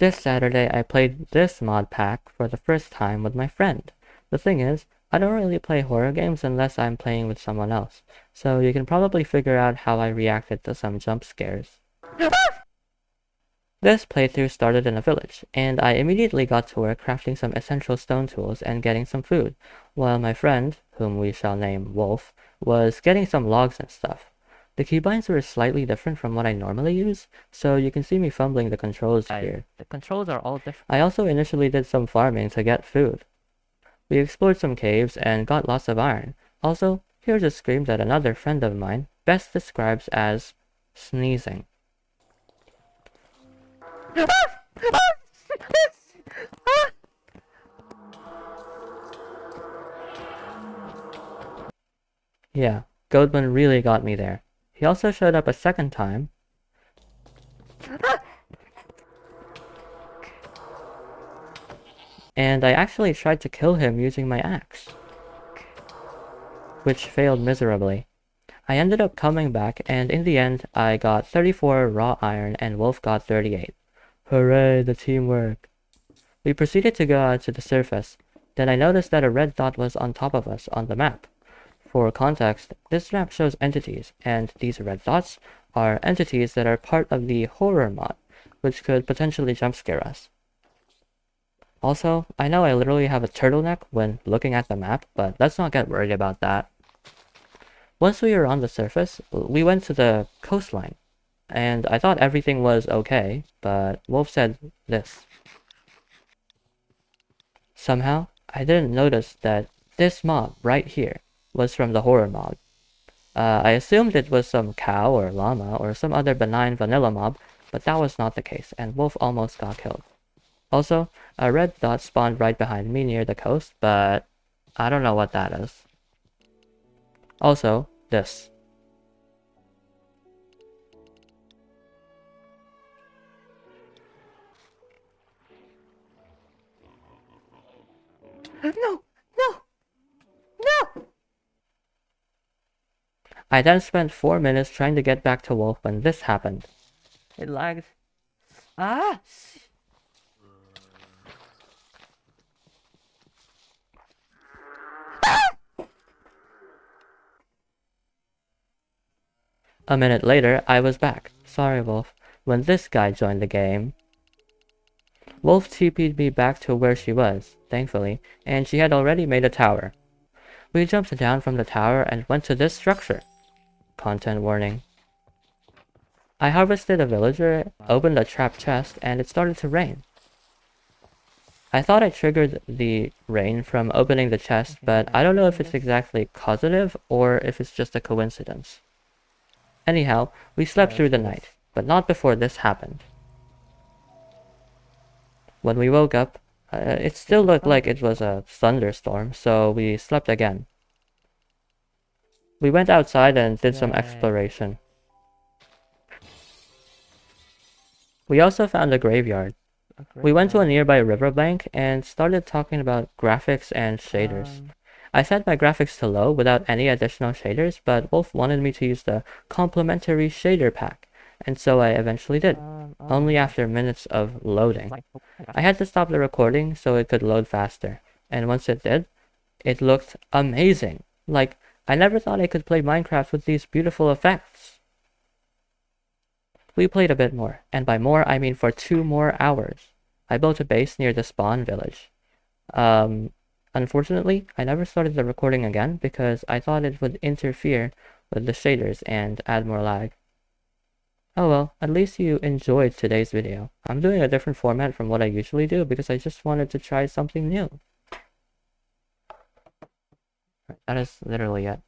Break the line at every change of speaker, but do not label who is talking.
This Saturday I played this mod pack for the first time with my friend. The thing is, I don't really play horror games unless I'm playing with someone else, so you can probably figure out how I reacted to some jump scares. This playthrough started in a village, and I immediately got to work crafting some essential stone tools and getting some food, while my friend, whom we shall name Wolf, was getting some logs and stuff. The keybinds were slightly different from what I normally use, so you can see me fumbling the controls here. The controls are all different. I also initially did some farming to get food. We explored some caves and got lots of iron. Also, here's a scream that another friend of mine best describes as sneezing. Yeah, Goldman really got me there. He also showed up a second time. And I actually tried to kill him using my axe, which failed miserably. I ended up coming back, and in the end, I got 34 raw iron and Wolf got 38. Hooray, the teamwork! We proceeded to go out to the surface. Then I noticed that a red dot was on top of us on the map. For context, this map shows entities, and these red dots are entities that are part of the horror mod, which could potentially jump scare us. Also, I know I literally have a turtleneck when looking at the map, but let's not get worried about that. Once we were on the surface, we went to the coastline, and I thought everything was okay, but Wolf said this. Somehow, I didn't notice that this mob right here was from the horror mob. I assumed it was some cow or llama or some other benign vanilla mob, but that was not the case, and Wolf almost got killed. Also, a red dot spawned right behind me near the coast, but I don't know what that is. Also, this. No! No! No! I then spent 4 minutes trying to get back to Wolf when this happened. It lagged. Ah! A minute later, I was back. Sorry, Wolf. When this guy joined the game. Wolf TP'd me back to where she was, thankfully, and she had already made a tower. We jumped down from the tower and went to this structure. Content warning. I harvested a villager, opened a trap chest, and it started to rain. I thought I triggered the rain from opening the chest, but I don't know if it's exactly causative or if it's just a coincidence. Anyhow, we slept through the night, but not before this happened. When we woke up, it still looked like it was a thunderstorm, so we slept again. We went outside and did some exploration. We also found a graveyard. We went to a nearby riverbank and started talking about graphics and shaders. I set my graphics to low without any additional shaders, but Wolf wanted me to use the complimentary shader pack, and so I eventually did, only after minutes of loading. I had to stop the recording so it could load faster, and once it did, it looked amazing. Like, I never thought I could play Minecraft with these beautiful effects. We played a bit more, and by more I mean for 2 more hours. I built a base near the spawn village. Unfortunately, I never started the recording again because I thought it would interfere with the shaders and add more lag. Oh well, at least you enjoyed today's video. I'm doing a different format from what I usually do because I just wanted to try something new. That is literally it.